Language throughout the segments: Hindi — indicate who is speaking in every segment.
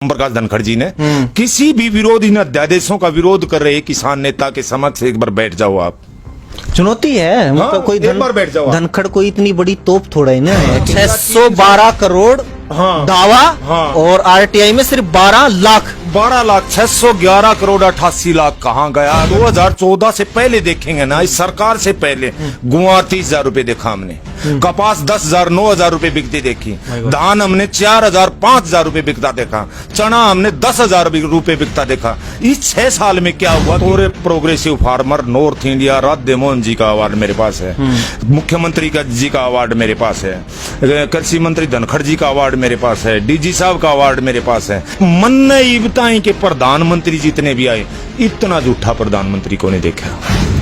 Speaker 1: प्रकाश धनखड़ जी ने किसी भी विरोधी इन अध्यादेशों का विरोध कर रहे किसान नेता के समक्ष एक बार बैठ जाओ आप।
Speaker 2: चुनौती है, मतलब कोई
Speaker 1: एक बार बैठ जाओ।
Speaker 2: धनखड़ कोई इतनी बड़ी तोप थोड़ा ही ना है। 612 करोड़ दावा और आरटीआई में सिर्फ 12 लाख
Speaker 1: 611 करोड़ 88 लाख कहाँ गया। 2014 से पहले देखेंगे ना, इस सरकार से पहले गुआ 30,000 रुपए देखा हमने, कपास 10,000 9,000 रुपए बिकती देखी, धान हमने 4,000 5,000 रुपए बिकता देखा, चना हमने 10,000 रुपए बिकता देखा। इस 6 साल में क्या हुआ? पूरे progressive farmer north India Radhe Mohan ji का अवार्ड मेरे पास है, मुख्यमंत्री का जी का अवार्ड मेरे पास है, कृषि मंत्री धनखड़ जी का अवार्ड मेरे पास है, डीजी साहब का अवार्ड मेरे पास है। मन के प्रधानमंत्री जितने भी आए, इतना झूठा प्रधानमंत्री को नहीं देखा।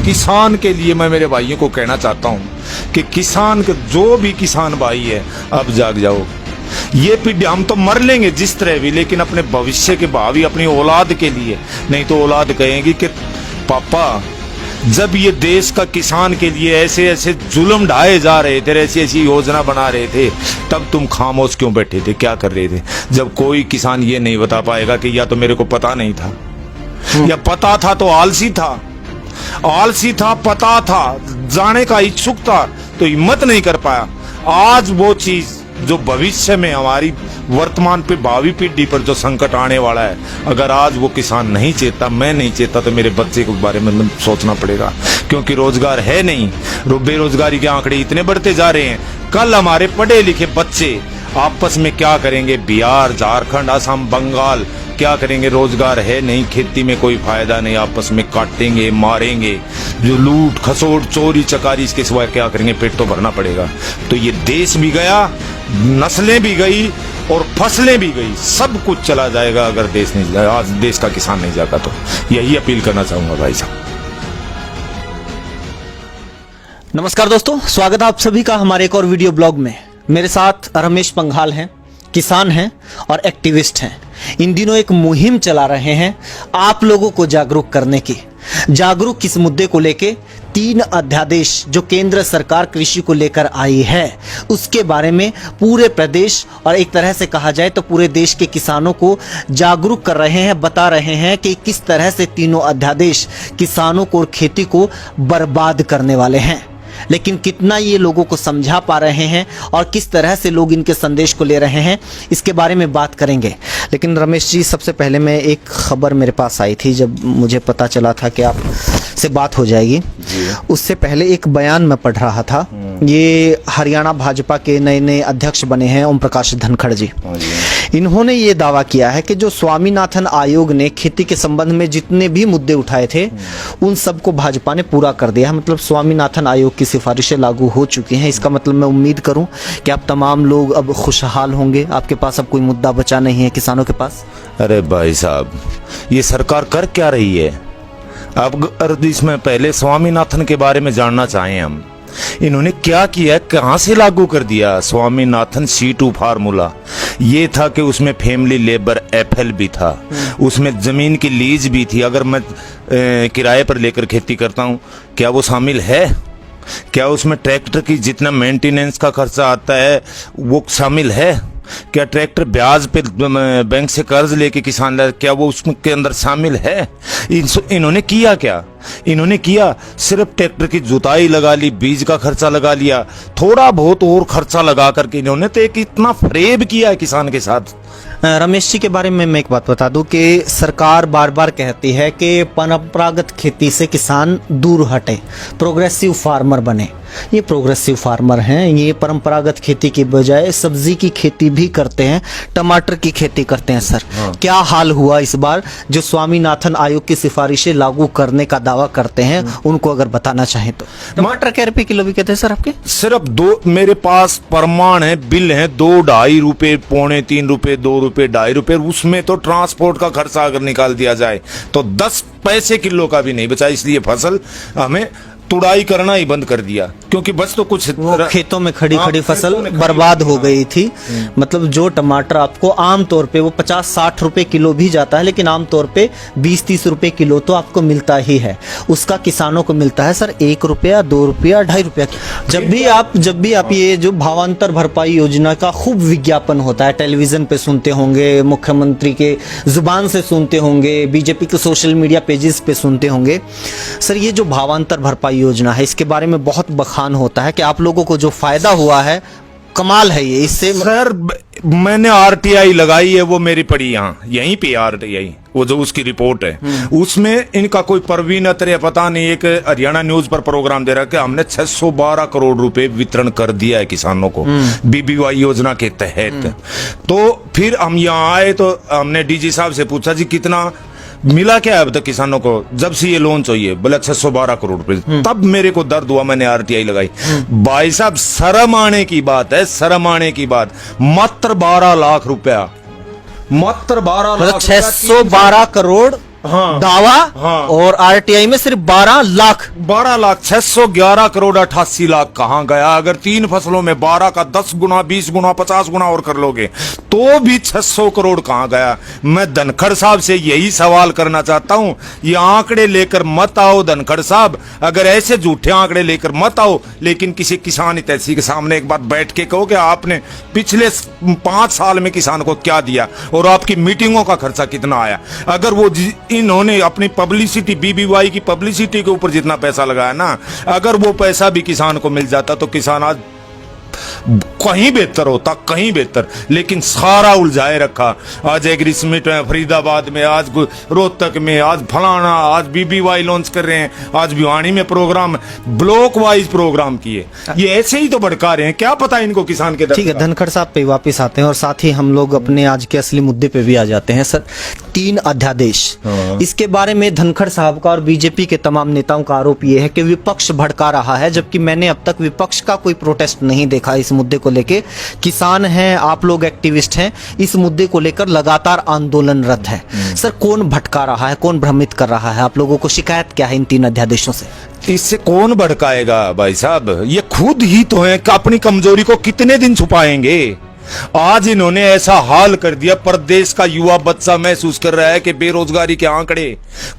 Speaker 1: किसान के लिए मैं मेरे भाइयों को कहना चाहता हूं कि किसान के जो भी किसान भाई है, अब जाग जाओ। ये पीढ़ी हम तो मर लेंगे जिस तरह भी, लेकिन अपने भविष्य के भावी अपनी औलाद के लिए, नहीं तो औलाद कहेगी कि पापा जब ये देश का किसान के लिए ऐसे ऐसे जुल्म ढाए जा रहे थे, ऐसी ऐसी योजना बना रहे थे, तब तुम खामोश क्यों बैठे थे, क्या कर रहे थे? जब कोई किसान ये नहीं बता पाएगा कि या तो मेरे को पता नहीं था, या पता था तो आलसी था, पता था, जाने का इच्छुक था तो हिम्मत नहीं कर पाया। आज वो चीज जो भविष्य में हमारी वर्तमान पे भावी पीढ़ी पर जो संकट आने वाला है, अगर आज वो किसान नहीं चेता, मैं नहीं चेता, तो मेरे बच्चे के बारे में सोचना पड़ेगा, क्योंकि रोजगार है नहीं। बेरोजगारी के आंकड़े इतने बढ़ते जा रहे हैं। कल हमारे पढ़े लिखे बच्चे आपस में क्या करेंगे? बिहार, झारखंड, असम, बंगाल क्या करेंगे? रोजगार है नहीं, खेती में कोई फायदा नहीं, आपस में काटेंगे, मारेंगे, जो लूट खसोट चोरी चकारी, इसके सिवाय क्या करेंगे? पेट तो भरना पड़ेगा। तो ये देश भी गया, नस्लें भी गई और फसलें भी गई, सब कुछ चला जाएगा अगर देश नहीं जाएगा, आज देश का किसान नहीं जागा। तो यही अपील करना चाहूंगा भाई साहब।
Speaker 2: नमस्कार दोस्तों, स्वागत है आप सभी का हमारे एक और वीडियो ब्लॉग में। मेरे साथ रमेश पंघाल हैं, किसान हैं और एक्टिविस्ट हैं। इन दिनों एक मुहिम चला रहे हैं आप लोगों को जागरूक करने की। जागरूक किस मुद्दे को लेके? 3 अध्यादेश जो केंद्र सरकार कृषि को लेकर आई है, उसके बारे में पूरे प्रदेश और एक तरह से कहा जाए तो पूरे देश के किसानों को जागरूक कर रहे हैं, बता रहे हैं कि किस तरह से तीनों अध्यादेश किसानों को और खेती को बर्बाद करने वाले हैं। लेकिन कितना ये लोगों को समझा पा रहे हैं और किस तरह से लोग इनके संदेश को ले रहे हैं, इसके बारे में बात करेंगे। लेकिन रमेश जी, सबसे पहले मैं एक खबर मेरे पास आई थी, जब मुझे पता चला था कि आप से बात हो जाएगी, उससे पहले एक बयान मैं पढ़ रहा था। ये हरियाणा भाजपा के नए अध्यक्ष बने हैं ओम प्रकाश धनखड़ जी। इन्होंने ये दावा किया है कि जो स्वामीनाथन आयोग ने खेती के संबंध में जितने भी मुद्दे उठाए थे, उन सबको भाजपा ने पूरा कर दिया है। मतलब स्वामीनाथन आयोग की सिफारिशें लागू हो चुकी हैं। इसका मतलब मैं उम्मीद करूं कि आप तमाम लोग अब खुशहाल होंगे, आपके पास अब कोई मुद्दा बचा नहीं है किसानों के पास।
Speaker 1: अरे भाई साहब, ये सरकार कर क्या रही है? अब इसमें पहले स्वामीनाथन के बारे में जानना चाहें हम। इन्होंने क्या किया, कहां से लागू कर दिया? स्वामीनाथन C2 फार्मूला ये था कि उसमें फैमिली लेबर FL भी था, उसमें जमीन की लीज भी थी। अगर मैं किराए पर लेकर खेती करता हूं, क्या वो शामिल है? क्या उसमें ट्रैक्टर की जितना मेंटेनेंस का खर्चा आता है वो शामिल है? क्या ट्रैक्टर ब्याज पे बैंक से कर्ज लेके किसान ले, क्या वो उसके अंदर शामिल है? इन्होंने किया क्या? इन्होंने किया सिर्फ ट्रैक्टर की जुताई लगा ली, बीज का खर्चा लगा लिया, थोड़ा बहुत और खर्चा लगा करके इन्होंने तो एक इतना फरेब किया है किसान के साथ।
Speaker 2: रमेश जी के बारे में मैं एक बात बता दूं कि सरकार बार बार कहती है कि परंपरागत खेती से किसान दूर हटे, प्रोग्रेसिव फार्मर बने। ये प्रोग्रेसिव फार्मर हैं, ये परंपरागत खेती की बजाय सब्जी की खेती भी करते हैं, टमाटर की खेती करते हैं। सर, क्या हाल हुआ इस बार जो स्वामीनाथन आयोग की सिफारिशें लागू करने का दावा करते हैं, उनको अगर बताना चाहें तो? टमाटर क्या रुपए किलो भी कहते हैं सर आपके?
Speaker 1: सिर्फ 2 मेरे पास प्रमाण है, बिल है, 2-2.5 रुपए, 2.25 रुपए, 2 रुपए, 2.5 रुपए। उसमें तो ट्रांसपोर्ट का खर्चा अगर निकाल दिया जाए तो 10 पैसे किलो का भी नहीं बचा। इसलिए फसल हमें तुड़ाई करना ही बंद कर दिया, क्योंकि बस तो कुछ
Speaker 2: वो खेतों में खड़ी खड़ी फसल
Speaker 1: खेतों में खड़ी
Speaker 2: बर्बाद हो गई थी। मतलब जो टमाटर आपको आमतौर पे वो 50-60 रुपए किलो भी जाता है, लेकिन आमतौर पे 20-30 रुपए किलो तो आपको मिलता ही है। उसका किसानों को मिलता है सर 1 रुपया, 2 रुपया, 2.5 रुपया। जब भी आप ये जो भावांतर भरपाई योजना का खूब विज्ञापन होता है, टेलीविजन पे सुनते होंगे, मुख्यमंत्री के जुबान से सुनते होंगे, बीजेपी के सोशल मीडिया पेजेस पे सुनते होंगे। सर ये जो भावांतर भरपाई योजना है, इसके बारे में बहुत बखान होता है कि आप लोगों को जो फायदा हुआ है कमाल है ये। इससे
Speaker 1: सर मैंने आरटीआई लगाई है, वो मेरी पड़ी यहाँ यहीं पे आरटीआई, वो जो उसकी रिपोर्ट है उसमें इनका कोई परवीन अत्रे पता नहीं, एक हरियाणा न्यूज पर प्रोग्राम दे रहा है कि हमने 612 करोड़ रुपए वितरण कर दिया है किसानों को बीबीवाई योजना के तहत। तो फिर हम यहाँ आए तो हमने डीजी साहब से पूछा जी कितना मिला क्या है अब तक किसानों को जब से ये लॉन्च हुई है? बोला 612 करोड़ रुपए। तब मेरे को दर्द हुआ, मैंने आरटीआई लगाई। भाई साहब शर्म आने की बात है, शर्म आने की बात। मात्र 12 लाख रुपया, मात्र 12 लाख,
Speaker 2: 612 करोड़
Speaker 1: हाँ,
Speaker 2: दावा
Speaker 1: हाँ,
Speaker 2: और आरटीआई में सिर्फ 12 लाख।
Speaker 1: 12 लाख, 611 करोड़ 88 लाख कहाँ गया? अगर 3 फसलों में 12 का 10 गुना, 20 गुना, 50 गुना और कर लोगे तो भी 600 करोड़ कहाँ गया? मैं धनखड़ साहब से यही सवाल करना चाहता हूँ, ये आंकड़े लेकर मत आओ धनखड़ साहब, अगर ऐसे झूठे आंकड़े लेकर मत आओ, लेकिन किसी किसान हितैषी के सामने एक बार बैठ के कहो कि आपने पिछले 5 साल में किसान को क्या दिया और आपकी मीटिंगों का खर्चा कितना आया। अगर वो इन्होंने अपनी पब्लिसिटी, बीबीवाई की पब्लिसिटी के ऊपर जितना पैसा लगाया ना, अगर वो पैसा भी किसान को मिल जाता तो किसान आज कहीं बेहतर होता, कहीं बेहतर। लेकिन सारा उलझाए रखा, आज एग्रीसमिट में, फरीदाबाद में, आज रोहतक में, आज फलाना, आज बीबीवाई लॉन्च कर रहे हैं, आज भिवानी में प्रोग्राम, ब्लॉक वाइज प्रोग्राम किए। ये ऐसे ही तो भड़का रहे हैं, क्या पता इनको किसान के।
Speaker 2: ठीक है, धनखड़ साहब पे वापस आते हैं और साथ ही हम लोग अपने आज के असली मुद्दे पे भी आ जाते हैं। सर 3 अध्यादेश, इसके बारे में धनखड़ साहब का और बीजेपी के तमाम नेताओं का आरोप ये है कि विपक्ष भड़का रहा है, जबकि मैंने अब तक विपक्ष का कोई प्रोटेस्ट नहीं देखा इस मुद्दे को लेके। किसान हैं, आप लोग एक्टिविस्ट हैं, इस मुद्दे को लेकर लगातार आंदोलनरत है। सर कौन भटका रहा है, कौन भ्रमित कर रहा है? आप लोगों को शिकायत क्या है इन 3 अध्यादेशों से?
Speaker 1: इससे कौन भड़काएगा भाई साहब? ये खुद ही तो है कि अपनी कमजोरी को कितने दिन छुपाएंगे। आज इन्होंने ऐसा हाल कर दिया, प्रदेश का युवा बच्चा महसूस कर रहा है कि बेरोजगारी के आंकड़े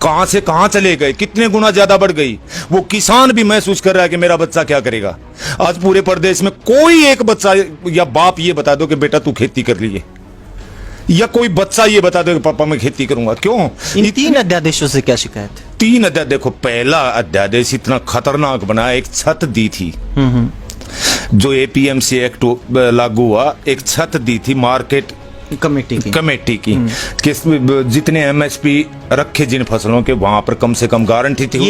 Speaker 1: कहां से कहां चले गए, कितने गुना ज्यादा बढ़ गई। वो किसान भी महसूस कर रहा है कि मेरा बच्चा क्या करेगा। आज पूरे प्रदेश में कोई एक बच्चा या बाप ये बता दो कि बेटा तू खेती कर लिए, या कोई बच्चा ये बता दो कि पापा मैं खेती करूंगा। क्यों?
Speaker 2: इन 3 अध्यादेशों से क्या शिकायत है?
Speaker 1: 3 अध्यादेश देखो, पहला अध्यादेश इतना खतरनाक बना, एक छत दी थी जो एपीएमसी एक्ट लागू हुआ, एक छत दी थी मार्केट कमेटी की कि जितने एमएसपी रखे जिन फसलों के, वहां पर कम से कम गारंटी थी।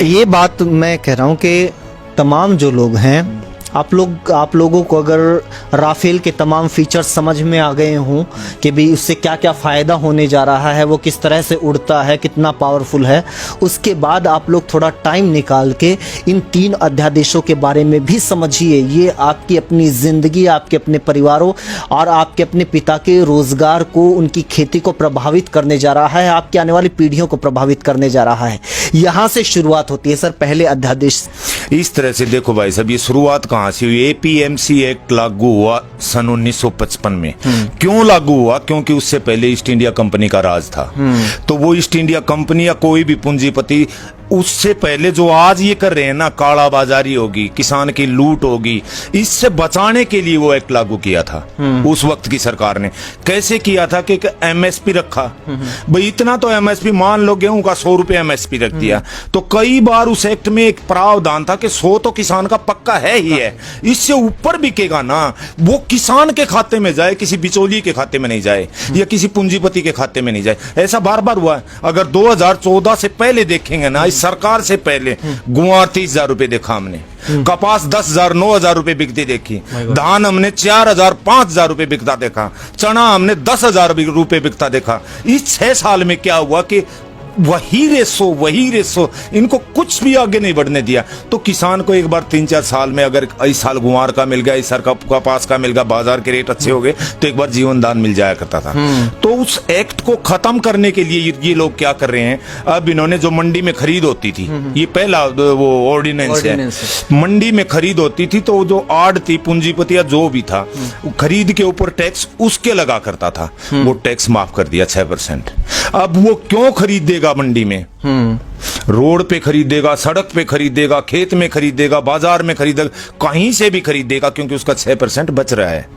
Speaker 2: ये बात मैं कह रहा हूं कि तमाम जो लोग हैं, आप लोगों को अगर राफेल के तमाम फीचर्स समझ में आ गए हों कि भी उससे क्या क्या फ़ायदा होने जा रहा है, वो किस तरह से उड़ता है, कितना पावरफुल है, उसके बाद आप लोग थोड़ा टाइम निकाल के इन 3 अध्यादेशों के बारे में भी समझिए। ये आपकी अपनी ज़िंदगी, आपके अपने परिवारों और आपके अपने पिता के रोज़गार को, उनकी खेती को प्रभावित करने जा रहा है, आपकी आने वाली पीढ़ियों को प्रभावित करने जा रहा है। यहाँ से शुरुआत होती है सर पहले अध्यादेश।
Speaker 1: इस तरह से देखो भाई साहब, ये शुरुआत कहां से हुई? एपीएमसी एक्ट लागू हुआ सन 1955 में। क्यों लागू हुआ? क्योंकि उससे पहले ईस्ट इंडिया कंपनी का राज था। तो वो ईस्ट इंडिया कंपनी या कोई भी पूंजीपति उससे पहले जो आज ये कर रहे हैं ना, काला बाजारी होगी, किसान की लूट होगी, इससे बचाने के लिए वो एक्ट लागू किया था उस वक्त की सरकार ने। कैसे किया था कि एमएसपी रखा, भाई इतना तो एमएसपी, मान लो गेहूं का 100 रुपए एमएसपी रख दिया, तो कई बार उस एक्ट में एक प्रावधान था कि 100 तो किसान का पक्का है ही है, इससे ऊपर बिकेगा ना वो किसान के खाते में जाए, किसी बिचौलिए के खाते में नहीं जाए या किसी पूंजीपति के खाते में नहीं जाए। ऐसा बार बार हुआ है। अगर 2014 से पहले देखेंगे ना, सरकार से पहले गुआर 30,000 रुपए देखा हमने, कपास 10,000 9,000 रुपए बिकती देखी, धान हमने 4,000 5,000 रुपए बिकता देखा, चना हमने 10,000 रुपए बिकता देखा। इस 6 साल में क्या हुआ कि वही रेसो इनको कुछ भी आगे नहीं बढ़ने दिया। तो किसान को एक बार 3-4 साल में अगर इस साल गुआर का मिल गया, इस साल कपास का मिल गया, बाजार के रेट अच्छे हो गए तो एक बार जीवन दान मिल जाया करता था। तो उस एक्ट को खत्म करने के लिए ये लोग क्या कर रहे हैं, अब इन्होंने जो मंडी में खरीद होती थी, ये पहला वो ऑर्डिनेंस है, मंडी में खरीद होती थी तो जो आड़ती पूंजीपति या जो भी था खरीद के ऊपर टैक्स उसके लगा करता था, वो टैक्स माफ कर दिया 6%। अब वो क्यों खरीदेगा मंडी में? रोड पे खरीदेगा, सड़क पे खरीदेगा, खेत में खरीदेगा, बाजार में खरीदेगा, कहीं से भी खरीदेगा, क्योंकि उसका 6% बच रहा है।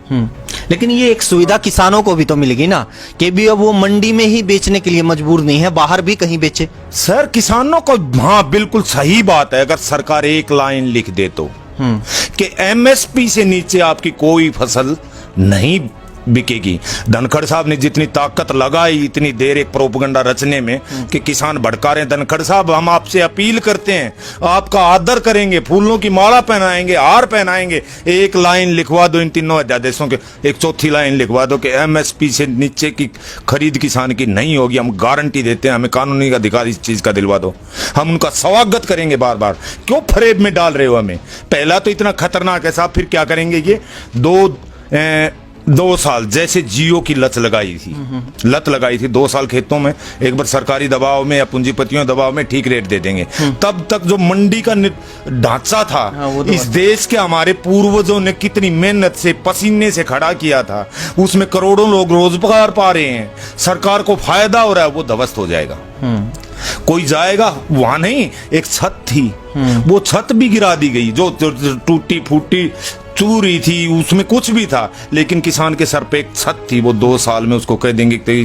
Speaker 2: लेकिन ये एक सुविधा किसानों को भी तो मिलेगी ना, कि भी अब वो मंडी में ही बेचने के लिए मजबूर नहीं है, बाहर भी कहीं बेचे।
Speaker 1: सर किसानों को, हाँ बिल्कुल सही बात है, अगर सरकार एक लाइन लिख दे तो कि एमएसपी से नीचे आपकी कोई फसल नहीं बिकेगी। धनखड़ साहब ने जितनी ताकत लगाई इतनी देर एक प्रोपगंडा रचने में कि किसान भड़का रहे हैं, धनखड़ साहब हम आपसे अपील करते हैं, आपका आदर करेंगे, फूलों की माला पहनाएंगे, हार पहनाएंगे, एक लाइन लिखवा दो इन तीनों अध्यादेशों के, एक चौथी लाइन लिखवा दो कि एमएसपी से नीचे की खरीद किसान की नहीं होगी। हम गारंटी देते हैं, हमें कानूनी अधिकार इस चीज का दिलवा दो, हम उनका स्वागत करेंगे। बार बार क्यों फरेब में डाल रहे हो हमें? पहला तो इतना खतरनाक है साहब, फिर क्या करेंगे ये 2 साल जैसे जियो की लत लगाई थी 2 साल खेतों में, एक बार सरकारी दबाव में या पूंजीपतियों दबाव में ठीक रेट दे देंगे। तब तक जो मंडी का ढांचा था, इस देश के हमारे पूर्वजों ने कितनी मेहनत से पसीने से खड़ा किया था, उसमें करोड़ों लोग रोजगार पा रहे हैं, सरकार को फायदा हो रहा है, वो ध्वस्त हो जाएगा। कोई जाएगा वहां नहीं, एक छत थी, वो छत भी गिरा दी गई, जो टूटी फूटी चूरी थी, उसमें कुछ भी था, लेकिन किसान के सर पे एक छत थी, वो 2 साल में उसको कह देंगे कि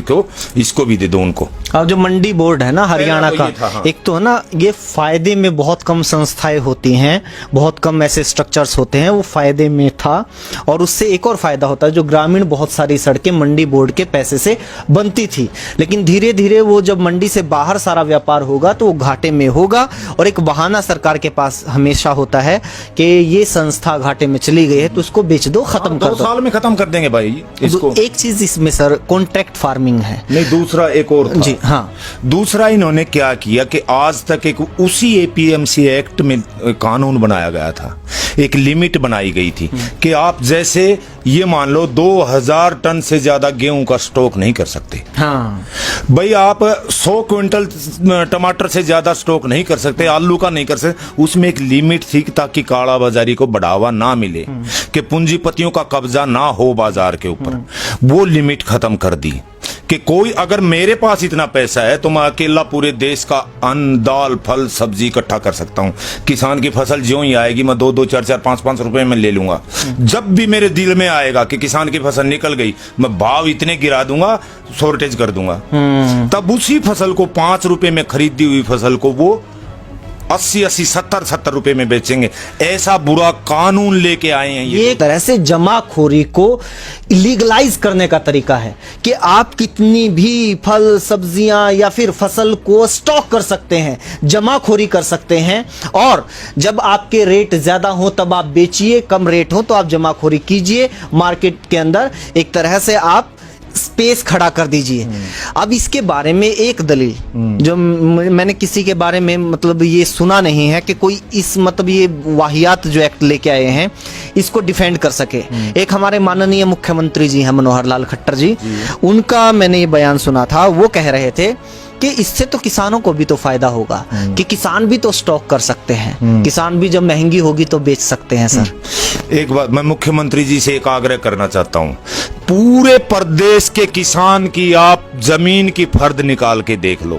Speaker 1: इसको भी दे दो उनको।
Speaker 2: अब जो मंडी बोर्ड है ना हरियाणा का,
Speaker 1: हाँ।
Speaker 2: एक तो है ना, ये फायदे में बहुत कम संस्थाएं होती हैं, बहुत कम ऐसे स्ट्रक्चर्स होते हैं, वो फायदे में था। और उससे एक और फायदा होता है, जो ग्रामीण बहुत सारी सड़कें मंडी बोर्ड के पैसे से बनती थी, लेकिन धीरे धीरे वो जब मंडी से बाहर सारा व्यापार होगा तो वो घाटे में होगा। और एक बहाना सरकार के पास हमेशा होता है कि ये संस्था घाटे में चली गई है तो उसको बेच दो, खत्म कर दो।
Speaker 1: 2 साल में खत्म कर देंगे भाई इसको।
Speaker 2: एक चीज इसमें सर कॉन्ट्रैक्ट फार्मिंग है।
Speaker 1: नहीं, दूसरा एक और था।
Speaker 2: जी हाँ,
Speaker 1: दूसरा इन्होंने क्या किया कि आज तक एक उसी एपीएमसी एक्ट में कानून बनाया गया था, एक लिमिट बनाई गई थी कि आप जैसे ये मान लो 2000 टन से ज्यादा गेहूं का स्टॉक नहीं कर सकते।
Speaker 2: हाँ
Speaker 1: भाई आप 100 क्विंटल टमाटर से ज्यादा स्टॉक नहीं कर सकते, आलू का नहीं कर सकते। उसमें एक लिमिट थी ताकि काला बाजारी को बढ़ावा ना मिले, कि पूंजीपतियों का कब्जा ना हो बाजार के ऊपर। वो लिमिट खत्म कर दी कि कोई, अगर मेरे पास इतना पैसा है तो मैं अकेला पूरे देश का अन्न, दाल, फल, सब्जी इकट्ठा कर सकता हूं। किसान की फसल ज्यों ही आएगी मैं 2-2, 4-4, 5-5 रुपए में ले लूंगा। जब भी मेरे दिल में आएगा कि किसान की फसल निकल गई, मैं भाव इतने गिरा दूंगा, शॉर्टेज कर दूंगा। तब उसी फसल को 5 रुपए में खरीदी हुई फसल को वो 80-80, 70-70 रुपए में बेचेंगे। ऐसा बुरा कानून लेके आए हैं
Speaker 2: ये एक तरह से जमाखोरी को लीगलाइज करने का तरीका है कि आप कितनी भी फल, सब्जियां या फिर फसल को स्टॉक कर सकते हैं, जमाखोरी कर सकते हैं, और जब आपके रेट ज्यादा हो तब आप बेचिए, कम रेट हो तो आप जमाखोरी कीजिए, मार्केट के अंदर एक तरह से आप स्पेस खड़ा कर दीजिए। अब इसके बारे में एक दलील जो मैंने किसी के बारे में मतलब ये सुना नहीं है कि कोई इस मतलब ये वाहियात जो एक्ट लेके आए हैं इसको डिफेंड कर सके। एक हमारे माननीय मुख्यमंत्री जी हैं मनोहर लाल खट्टर जी, उनका मैंने ये बयान सुना था। वो कह रहे थे कि इससे तो किसानों को भी तो फायदा होगा, कि किसान भी तो स्टॉक कर सकते हैं, किसान भी जब महंगी होगी तो बेच सकते हैं। सर
Speaker 1: एक बात मैं मुख्यमंत्री जी से एक आग्रह करना चाहता हूं, पूरे प्रदेश के किसान की आप जमीन की फर्द निकाल के देख लो।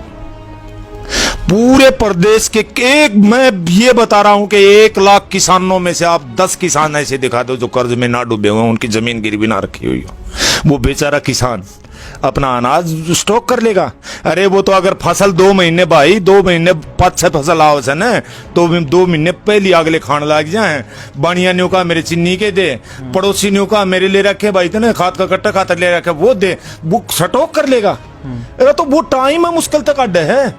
Speaker 1: पूरे प्रदेश के एक, मैं ये बता रहा हूं कि 1 लाख किसानों में से आप 10 किसान ऐसे दिखा दो जो कर्ज में ना डूबे हुए, उनकी जमीन गिरवी ना रखी हुई हो। वो बेचारा किसान अपना अनाज स्टॉक कर लेगा। अरे वो तो अगर फसल 2 महीने भाई 2 महीने 5-6 फसल आओ से न, तो 2 महीने पहले अगले खान लग जाए। बानिया न्यू का मेरे चिन्नी के दे, पड़ोसी न्यू का मेरे ले रखे भाई, तो खाद का कट्टा खाता ले रखे वो दे, वो स्टॉक कर लेगा। अरे तो वो टाइम है मुश्किल तक अड्डे है।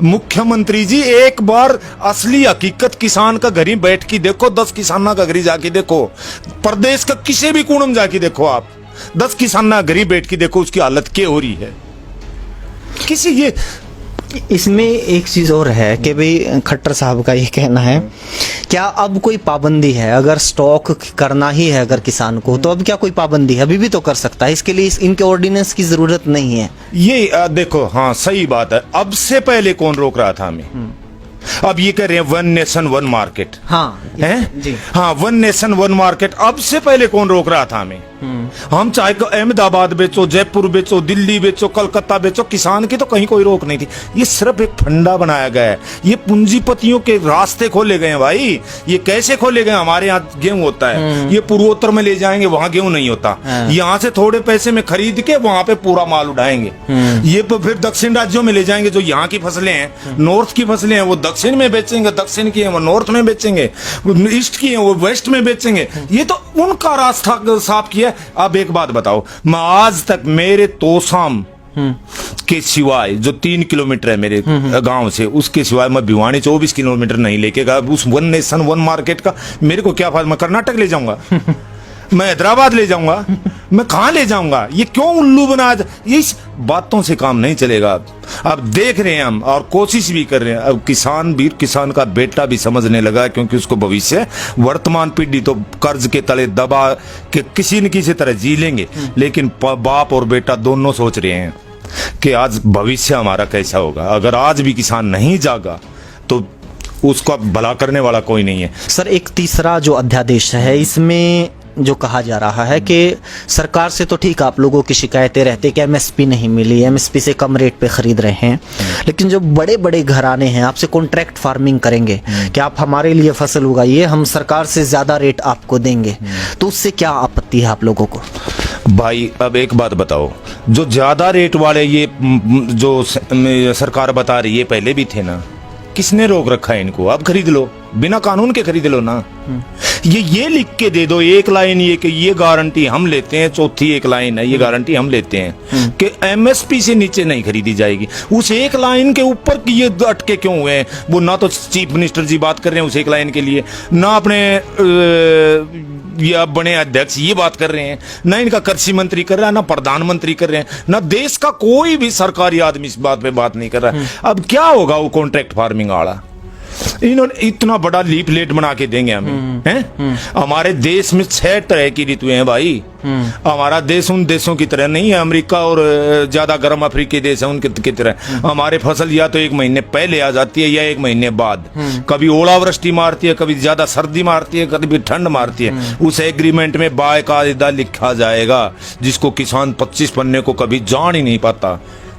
Speaker 1: मुख्यमंत्री जी एक बार असली हकीकत किसान का घरी बैठ के देखो, 10 किसाना का घरी जाके देखो, प्रदेश का किसी भी कोने में जाके देखो, आप 10 किसाना घरी बैठ के देखो उसकी हालत क्या हो रही है। किसी ये
Speaker 2: इसमें एक चीज और है कि भाई खट्टर साहब का ये कहना है, क्या अब कोई पाबंदी है? अगर स्टॉक करना ही है अगर किसान को, तो अब क्या कोई पाबंदी है? अभी भी तो कर सकता है, इसके लिए इनके ऑर्डिनेंस की जरूरत नहीं है।
Speaker 1: ये देखो, हाँ सही बात है। अब से पहले कौन रोक रहा था हमें? अब ये कह रहे हैं वन नेशन वन मार्केट,
Speaker 2: हाँ
Speaker 1: है
Speaker 2: जी,
Speaker 1: हाँ, वन नेशन वन मार्केट। अब से पहले कौन रोक रहा था हमें? हम चाहे अहमदाबाद बेचो, जयपुर बेचो, दिल्ली बेचो, कलकत्ता बेचो, किसान की तो कहीं कोई रोक नहीं थी। ये सिर्फ एक फंडा बनाया गया है, ये पूंजीपतियों के रास्ते खोले गए हैं भाई। ये कैसे खोले गए? हमारे यहाँ गेहूं होता है, ये पूर्वोत्तर में ले जाएंगे, वहां गेहूं नहीं होता। यहाँ से थोड़े पैसे में खरीद के वहां पे पूरा माल उठाएंगे। ये फिर दक्षिण राज्यों में ले जाएंगे, जो यहाँ की फसलें हैं, नॉर्थ की फसलें हैं, वो दक्षिण में बेचेंगे, दक्षिण की है वो नॉर्थ में बेचेंगे, ईस्ट की है वो वेस्ट में बेचेंगे। ये तो उनका रास्ता साफ किया। अब एक बात बताओ, मैं आज तक मेरे तोसाम के सिवाय, जो 3 किलोमीटर है मेरे गांव से, उसके सिवाय मैं भिवानी 24 किलोमीटर नहीं लेके गया। उस वन नेशन वन मार्केट का मेरे को क्या फायदा? मैं कर्नाटक ले जाऊंगा, मैं हैदराबाद ले जाऊंगा, मैं कहां ले जाऊंगा? ये क्यों उल्लू बना? इस बातों से काम नहीं चलेगा। अब देख रहे हैं हम, और कोशिश भी कर रहे हैं। अब किसान का बेटा भी समझने लगा, क्योंकि उसको भविष्य, वर्तमान पीढ़ी तो कर्ज के तले दबा के किसी न किसी तरह जी लेंगे, लेकिन बाप और बेटा दोनों सोच रहे हैं कि आज भविष्य हमारा कैसा होगा। अगर आज भी किसान नहीं जागा तो उसका भला करने वाला कोई नहीं है।
Speaker 2: सर, एक तीसरा जो अध्यादेश है, इसमें जो कहा जा रहा है कि सरकार से तो ठीक, आप लोगों की शिकायतें रहती कि एमएसपी नहीं मिली, एमएसपी से कम रेट पे खरीद रहे हैं, लेकिन जो बड़े बड़े घराने हैं आपसे कॉन्ट्रैक्ट फार्मिंग करेंगे कि आप हमारे लिए फसल उगाइए, हम सरकार से ज्यादा रेट आपको देंगे, तो उससे क्या आपत्ति है आप लोगों को?
Speaker 1: भाई अब एक बात बताओ, जो ज्यादा रेट वाले ये जो सरकार बता रही है, पहले भी थे ना, किसने रोक रखा है इनको? अब खरीद लो, बिना कानून के खरीद लो ना। ये लिख के दे दो एक लाइन, ये कि ये गारंटी हम लेते हैं, चौथी एक लाइन है, ये गारंटी हम लेते हैं कि एमएसपी से नीचे नहीं खरीदी जाएगी। उस एक लाइन के ऊपर ये अटके क्यों हुए हैं? वो ना तो चीफ मिनिस्टर जी बात कर रहे हैं उस एक लाइन के लिए, ना अपने या बने अध्यक्ष ये बात कर रहे हैं, ना इनका कृषि मंत्री कर रहा है, ना प्रधानमंत्री कर रहे हैं, ना देश का कोई भी सरकारी आदमी इस बात पे बात नहीं कर रहा है। अब क्या होगा वो कॉन्ट्रैक्ट फार्मिंग वाला? इन्होंने इतना बड़ा लीफलेट बना के देंगे हमें, हैं? हमारे देश में 6 तरह की ऋतुएं हैं भाई। हमारा देश उन देशों की तरह नहीं है, अमेरिका और ज्यादा गर्म अफ्रीकी देश है उनकी तरह। हमारे फसल या तो 1 महीने पहले आ जाती है या 1 महीने बाद। कभी ओलावृष्टि मारती है, कभी ज्यादा सर्दी मारती है, कभी ठंड मारती है। उस एग्रीमेंट में बाकायदा लिखा जाएगा, जिसको किसान 25 पन्ने को कभी जान ही नहीं पाता।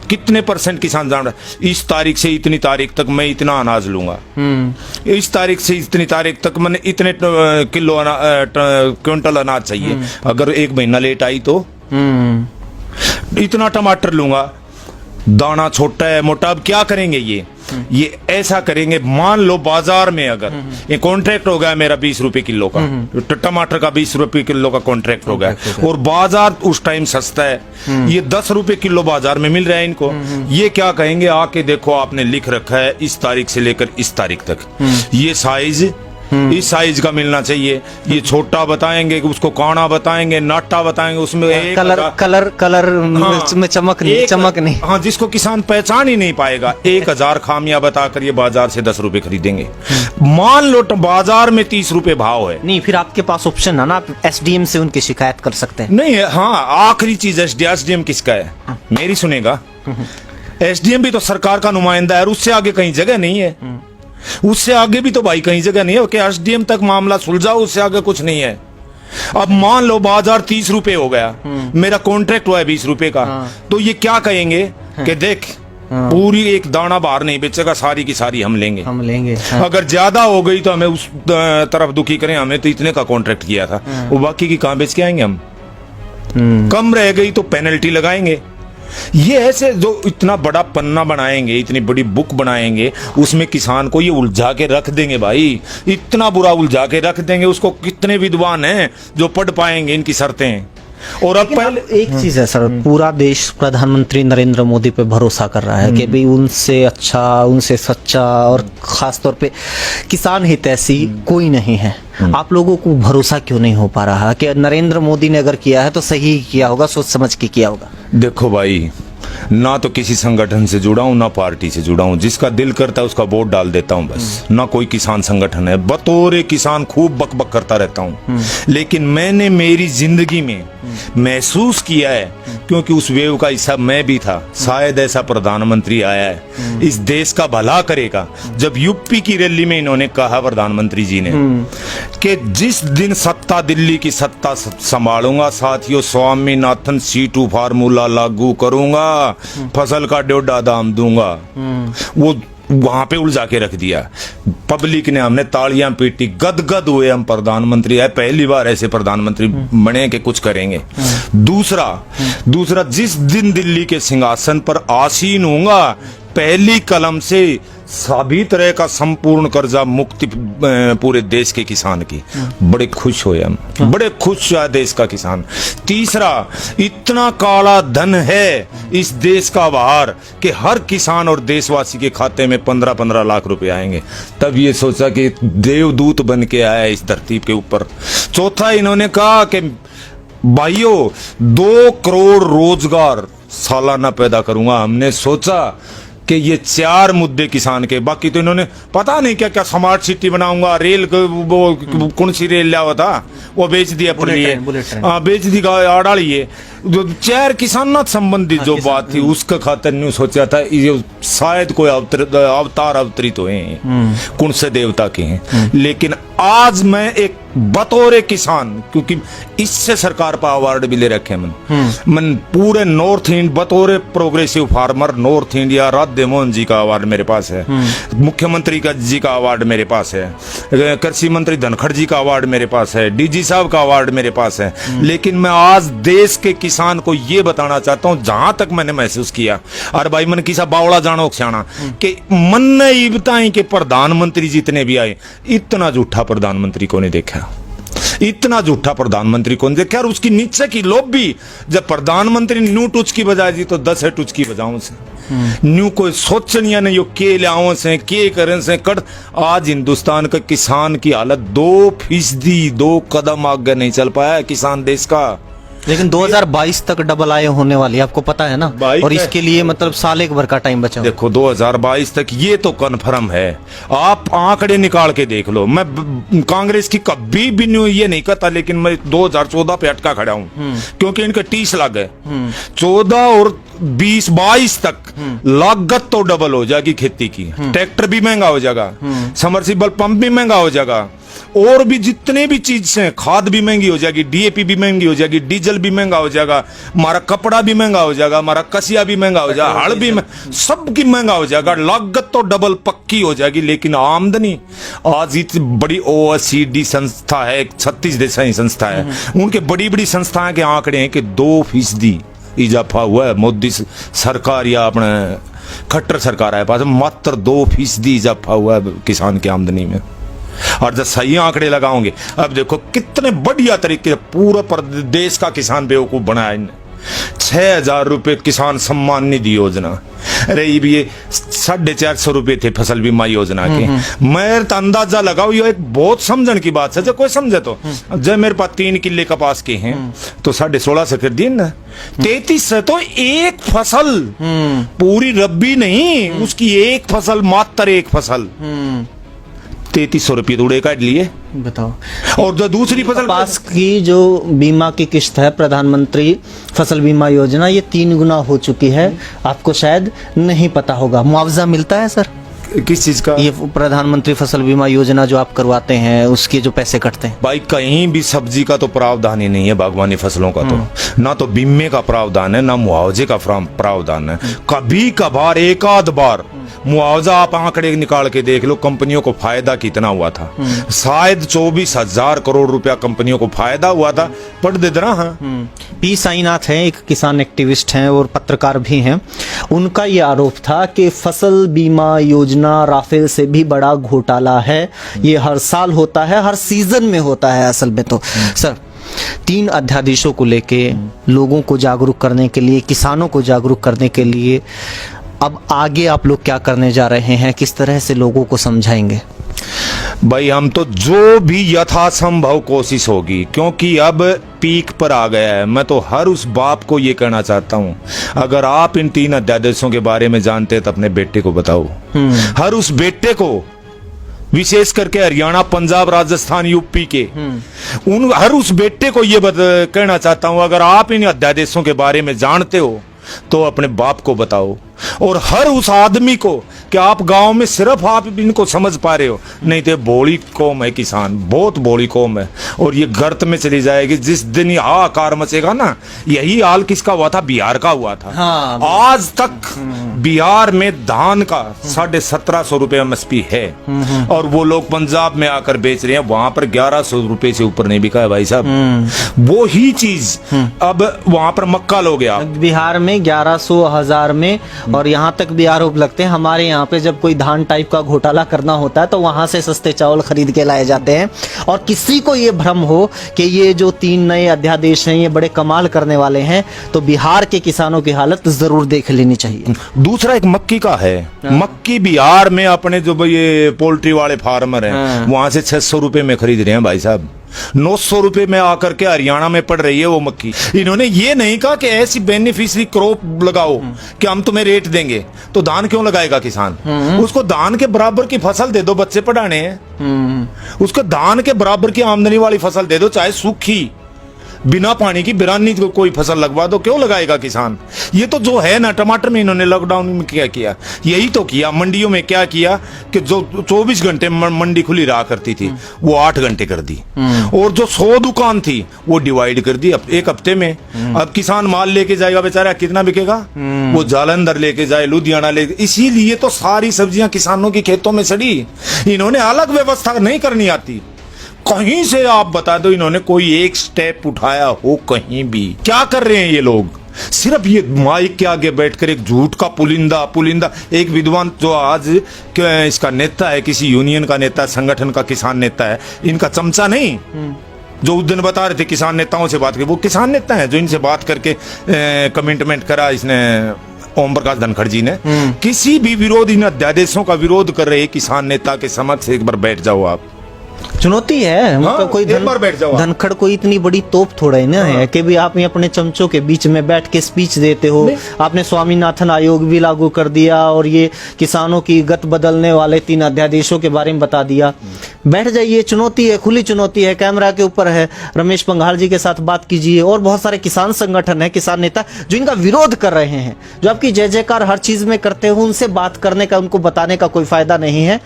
Speaker 1: कितने % किसान जान रहा है, इस तारीख से इतनी तारीख तक मैं इतना अनाज लूंगा, इस तारीख से इतनी तारीख तक मैंने इतने किलो क्विंटल अनाज चाहिए। अगर 1 महीना लेट आई तो इतना टमाटर लूंगा। दाना छोटा है मोटा, अब क्या करेंगे? ये ऐसा करेंगे, मान लो बाजार में अगर ये कॉन्ट्रैक्ट हो गया मेरा 20 रुपए किलो का, टमाटर का 20 रुपए किलो का कॉन्ट्रैक्ट हो गया, और बाजार उस टाइम सस्ता है, ये 10 रुपए किलो बाजार में मिल रहा है इनको। ये क्या कहेंगे? आके देखो, आपने लिख रखा है इस तारीख से लेकर इस तारीख तक, ये साइज इस साइज का मिलना चाहिए। ये छोटा बताएंगे, उसको काना बताएंगे, नाटा बताएंगे, उसमें एक
Speaker 2: कलर में चमक नहीं।
Speaker 1: हाँ, जिसको किसान पहचान ही नहीं पाएगा। 1000 खामियां बताकर ये बाजार से 10 रुपए खरीदेंगे। मान लो बाजार में 30 रुपए भाव है,
Speaker 2: नहीं, फिर आपके पास ऑप्शन है ना, आप एसडीएम से उनकी शिकायत कर सकते हैं।
Speaker 1: नहीं है, हाँ, आखिरी चीज एसडीएम किसका है? मेरी सुनेगा, एसडीएम भी तो सरकार का नुमाइंदा है, और उससे आगे कहीं जगह नहीं है। उससे आगे भी तो भाई कहीं जगह नहीं है कि एसडीएम तक मामला सुलझाओ, उससे आगे कुछ नहीं है। अब मान लो बाजार 30 रुपए हो गया, मेरा कॉन्ट्रैक्ट हुआ है 20 रुपए का, तो ये क्या कहेंगे कि देख, पूरी एक दाना बाहर नहीं बेचेगा, सारी की सारी हम लेंगे। अगर ज्यादा हो गई तो हमें उस तरफ दुखी करें, हमें तो इतने का कॉन्ट्रैक्ट किया था, वो बाकी की कहां बेच के आएंगे हम? कम रह गई तो पेनल्टी लगाएंगे। ये ऐसे जो इतना बड़ा पन्ना बनाएंगे, इतनी बड़ी बुक बनाएंगे, उसमें किसान को ये उलझा के रख देंगे भाई, इतना बुरा उलझा के रख देंगे उसको। कितने विद्वान हैं जो पढ़ पाएंगे इनकी शर्तें? और अब पहले
Speaker 2: एक चीज है सर, पूरा देश प्रधानमंत्री नरेंद्र मोदी पे भरोसा कर रहा है कि भाई उनसे अच्छा, उनसे सच्चा और खास तौर पे किसान हितैषी कोई नहीं है। आप लोगों को भरोसा क्यों नहीं हो पा रहा कि नरेंद्र मोदी ने अगर किया है तो सही किया होगा, सोच समझ के किया होगा?
Speaker 1: देखो भाई, ना तो किसी संगठन से जुड़ा हूं, ना पार्टी से जुड़ा हूं। जिसका दिल करता है उसका वोट डाल देता हूं बस। ना कोई किसान संगठन है। बतौर किसान खूब बकबक करता रहता हूं, लेकिन मैंने मेरी जिंदगी में महसूस किया है, क्योंकि उस वेव का हिस्सा मैं भी था। शायद ऐसा प्रधानमंत्री आया है इस देश का भला करेगा। जब यूपी की रैली में इन्होंने कहा प्रधानमंत्री जी ने कि जिस दिन सत्ता दिल्ली की सत्ता संभालूंगा साथियों, स्वामीनाथन C2 फार्मूला लागू करूंगा, फसल का 1.5 दाम दूंगा, वो वहां पे उलझा के रख दिया। पब्लिक ने, हमने तालियां पीटी, गदगद हुए। हम प्रधानमंत्री है, पहली बार ऐसे प्रधानमंत्री बने कि कुछ करेंगे। दूसरा जिस दिन दिल्ली के सिंहासन पर आसीन होऊंगा, पहली कलम से सभी तरह का संपूर्ण कर्जा मुक्ति पूरे देश के किसान की। बड़े खुश हुए हम, बड़े खुश हुआ देश का किसान। तीसरा, इतना काला धन है इस देश का बाहर कि हर किसान और देशवासी के खाते में 15-15 लाख रुपए आएंगे। तब ये सोचा कि देवदूत बन के आया इस धरती के ऊपर। चौथा, इन्होंने कहा कि भाइयों 2 करोड़ रोजगार सालाना पैदा करूंगा। हमने सोचा कि ये 4 मुद्दे किसान के, बाकी तो इन्होंने पता नहीं क्या क्या स्मार्ट सिटी बनाऊंगा, रेल वो कौन सी रेल लिया हुआ था वो बेच दिया पर लिए, बेच दी आड़ाली है। जो 4 किसान संबंधित जो बात थी उसका खातिर नहीं सोचा था। ये शायद कोई अवतार अवतरित हुए हैं, कौन से देवता के हैं। लेकिन आज मैं एक बतौर किसान, क्योंकि इससे सरकार पर अवार्ड भी ले रखे मन पूरे नॉर्थ इंडिया बतौर progressive farmer north India, Radhe Mohan ji का अवार्ड मेरे पास है, मुख्यमंत्री का जी का अवार्ड मेरे पास है, कृषि मंत्री धनखड़ जी का अवार्ड मेरे पास है, डीजी साहब का अवार्ड मेरे पास है। लेकिन मैं आज देश के किसान को ये बताना चाहता हूं, जहां तक मैंने महसूस किया, और भाई मन किसा बावड़ा जानो क्षाणा कि मन ने ये बताई कि प्रधानमंत्री जितने भी आए, इतना झूठा प्रधानमंत्री को नहीं देखा, इतना झूठा प्रधानमंत्री कौन देखा। और उसकी नीचे की लॉबी, जब प्रधानमंत्री न्यू टुच की बजाय जी तो 10 है टुच की बजाओं से न्यू कोई सोचनिया नहीं, यो के लाओ से के करें से कट। आज हिंदुस्तान का किसान की हालत 2%, 2 कदम आगे नहीं चल पाया है किसान देश का।
Speaker 2: लेकिन 2022 तक डबल आय होने वाली है, आपको पता है ना, और इसके लिए मतलब साल एक भर का टाइम बचा।
Speaker 1: देखो 2022 तक ये तो कन्फर्म है, आप आंकड़े निकाल के देख लो। मैं कांग्रेस की कभी भी न्यू ये नहीं कहता, लेकिन मैं 2014 पे अटका खड़ा हूं, क्योंकि इनके 30 लाख है। 14 और 20-22 तक लागत तो डबल हो जाएगी खेती की, ट्रैक्टर भी महंगा हो जाएगा, समरसीबल पंप भी महंगा हो जाएगा, और भी जितने भी चीज से, खाद भी महंगी हो जाएगी, डीएपी भी महंगी हो जाएगी, डीजल भी महंगा हो जाएगा, हमारा कपड़ा भी महंगा हो जाएगा, हमारा कसिया भी महंगा हो जाएगा, हल भी सबकी महंगा हो जाएगा। लागत तो डबल पक्की हो जाएगी, लेकिन आमदनी आज इतनी बड़ी OECD संस्था है, 36 देशाई संस्था है, उनके बड़ी बड़ी संस्थाएं के आंकड़े हैं कि 2% इजाफा हुआ है। मोदी सरकार या अपने खट्टर सरकार है पास मात्र 2% इजाफा हुआ है किसान की आमदनी में। और जब सही आंकड़े लगाओगे, अब देखो कितने बढ़िया तरीके से पूरा देश का किसान बेवकूफ बनाया इन्हें। 6,000 रुपए किसान सम्मान निधि योजना, अरे ये भी 450 रुपए थे फसल बीमा योजना के। मैं तो अंदाजा लगाओ, ये एक बहुत समझन की बात है, जो कोई समझे तो। जब मेरे पास 3 किले कपास के हैं तो 16.5 से कर दिए ना, 33 से तो एक फसल, पूरी रब्बी नहीं, उसकी एक फसल, मात्र एक फसल 3300 रुपये उड़े काट लिए,
Speaker 2: बताओ।
Speaker 1: और जो दूसरी फसल
Speaker 2: कपास की जो बीमा की किस्त है, प्रधानमंत्री फसल बीमा योजना, ये 3 गुना हो चुकी है। आपको शायद नहीं पता होगा, मुआवजा मिलता है सर
Speaker 1: किस चीज का?
Speaker 2: ये प्रधानमंत्री फसल बीमा योजना जो आप करवाते हैं, उसके जो पैसे कटते हैं।
Speaker 1: भाई कहीं भी सब्जी का तो प्रावधान ही नहीं है, बागवानी फसलों का तो ना तो बीमे का प्रावधान है, ना मुआवजे का प्रावधान है। कभी कभार एक आध बार मुआवजा, आप आंकड़े निकाल के देख लो कंपनियों को फायदा कितना हुआ था। शायद 24,000 करोड़ रुपया कंपनियों को फायदा हुआ था। पढ़ दे रहा
Speaker 2: पी साईनाथ हैं, एक किसान एक्टिविस्ट हैं और पत्रकार भी हैं। उनका ये आरोप था कि फसल बीमा योजना राफेल से भी बड़ा घोटाला है। ये हर साल होता है, हर सीजन में होता है असल में। तो सर, 3 अध्यादेशों को लेके लोगों को जागरूक करने के लिए, किसानों को जागरूक करने के लिए अब आगे आप लोग क्या करने जा रहे हैं, किस तरह से लोगों को समझाएंगे?
Speaker 1: भाई हम तो जो भी यथासंभव कोशिश होगी, क्योंकि अब पीक पर आ गया है। मैं तो हर उस बाप को ये कहना चाहता हूँ, अगर आप इन 3 अध्यादेशों के बारे में जानते हैं तो अपने बेटे को बताओ। हर उस बेटे को, विशेष करके हरियाणा, पंजाब, राजस्थान, यूपी के हर उस बेटे को ये कहना चाहता हूं, अगर आप इन अध्यादेशों के बारे में जानते हो तो अपने बाप को बताओ। और हर उस आदमी को कि आप गांव में सिर्फ आप इनको समझ पा रहे हो, नहीं तो बोली कौम है किसान, बहुत बोली कौम है, और ये गर्त में चली जाएगी। जिस दिन ये हाहाकार मचेगा ना, यही हाल किसका हुआ था? बिहार का हुआ था।
Speaker 2: हाँ,
Speaker 1: आज तक बिहार में धान का 1750 रुपए एमएसपी है, और वो लोग पंजाब में आकर बेच रहे हैं, वहां पर 1100 रुपए से ऊपर नहीं बिका है भाई साहब। वो ही चीज अब वहां पर मक्का लो गया।
Speaker 2: बिहार में 1100, 1000 में, और यहाँ तक भी आरोप लगते हैं हमारे यहाँ पे जब कोई धान टाइप का घोटाला करना होता है तो वहां से सस्ते चावल खरीद के लाए जाते हैं। और किसी को ये भ्रम हो कि ये जो 3 नए अध्यादेश हैं ये बड़े कमाल करने वाले हैं, तो बिहार के किसानों की हालत जरूर देख लेनी चाहिए।
Speaker 1: दूसरा एक मक्की का है। मक्की बिहार में अपने जो ये पोल्ट्री वाले फार्मर हैं, वहां से 600 रुपए में खरीद रहे हैं भाई साहब। 900 रुपए में आकर के हरियाणा में पड़ रही है वो मक्की। इन्होंने ये नहीं कहा कि ऐसी बेनिफिशियरी क्रॉप लगाओ कि हम तुम्हें रेट देंगे, तो धान क्यों लगाएगा किसान? उसको धान के बराबर की फसल दे दो, बच्चे पढ़ाने हैं। उसको धान के बराबर की आमदनी वाली फसल दे दो, चाहे सूखी, बिना पानी की बिरानी कोई फसल लगवा दो, क्यों लगाएगा किसान? ये तो जो है ना, टमाटर में इन्होंने लॉकडाउन में क्या किया, यही तो किया। मंडियों में क्या किया कि जो 24 घंटे मंडी खुली रहा करती थी वो 8 घंटे कर दी, और जो 100 दुकान थी वो डिवाइड कर दी एक हफ्ते में। अब किसान माल लेके जाएगा बेचारा, कितना बिकेगा? वो जालंधर लेके जाए, लुधियाना ले, इसीलिए तो सारी सब्जियां किसानों की खेतों में सड़ी। इन्होंने अलग व्यवस्था नहीं करनी आती। कहीं से आप बता दो इन्होंने कोई एक स्टेप उठाया हो कहीं भी? क्या कर रहे हैं ये लोग? सिर्फ ये माइक के आगे बैठकर एक झूठ का पुलिंदा। एक विद्वान जो आज इसका नेता है, किसी यूनियन का नेता, संगठन का किसान नेता है, इनका चमचा नहीं, जो उस दिन बता रहे थे किसान नेताओं से बात की, वो किसान नेता है जो इनसे बात करके कमिटमेंट करा इसने, ओम प्रकाश धनखड़ जी ने। किसी भी विरोध, इन अध्यादेशों का विरोध कर रहे किसान नेता के समक्ष एक बार बैठ जाओ आप।
Speaker 2: चुनौती है। मतलब कोई धनखड़ कोई इतनी बड़ी तोप थोड़ा ही ना है कि भी आप ये अपने चमचों के बीच में बैठ के स्पीच देते हो। आपने स्वामीनाथन आयोग भी लागू कर दिया और ये किसानों की गत बदलने वाले 3 अध्यादेशों के बारे में बता दिया। बैठ जाइए, चुनौती है, खुली चुनौती है, कैमरा के ऊपर है। रमेश पंघाल जी के साथ बात कीजिए, और बहुत सारे किसान संगठन है, किसान नेता जो इनका विरोध कर रहे हैं, जो आपकी जय जयकार हर चीज में करते हो, उनसे बात करने का, उनको बताने का कोई फायदा नहीं है।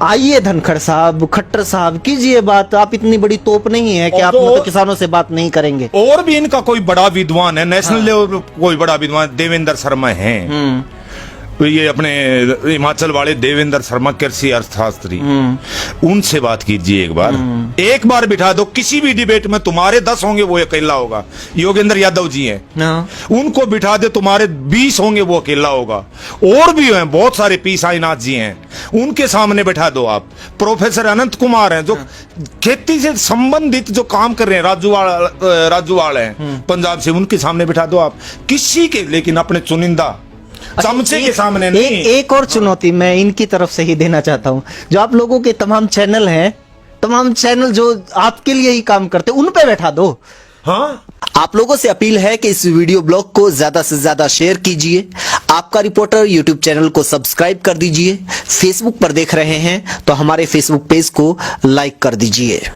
Speaker 2: आइए धनखड़ साहब, खट्टर साहब, कीजिए बात। आप इतनी बड़ी तोप नहीं है कि आप मतलब किसानों से बात नहीं करेंगे।
Speaker 1: और भी इनका कोई बड़ा विद्वान है, नेशनल लेवल कोई बड़ा विद्वान, देवेंद्र शर्मा हैं। ये अपने हिमाचल वाले देवेंद्र शर्मा, कृषि अर्थशास्त्री, उनसे बात कीजिए एक बार बिठा दो किसी भी डिबेट में। तुम्हारे 10 होंगे वो अकेला होगा। योगेंद्र यादव जी हैं, उनको बिठा दे, तुम्हारे 20 होंगे वो अकेला होगा। और भी हैं बहुत सारे, पी साईनाथ जी हैं, उनके सामने बैठा दो आप। प्रोफेसर अनंत कुमार हैं जो खेती से संबंधित जो काम कर रहे हैं, राजूवाड़ हैं पंजाब से, उनके सामने बैठा दो आप। किसी के, लेकिन अपने चुनिंदा चमचे के सामने नहीं।
Speaker 2: एक और चुनौती मैं इनकी तरफ से ही देना चाहता हूं, जो आप लोगों के तमाम चैनल हैं, तमाम चैनल जो आपके लिए ही काम करते, उन पे बैठा दो।
Speaker 1: हाँ,
Speaker 2: आप लोगों से अपील है कि इस वीडियो ब्लॉग को ज्यादा से ज्यादा शेयर कीजिए। आपका रिपोर्टर यूट्यूब चैनल को सब्सक्राइब कर दीजिए। फेसबुक पर देख रहे हैं तो हमारे फेसबुक पेज को लाइक कर दीजिए।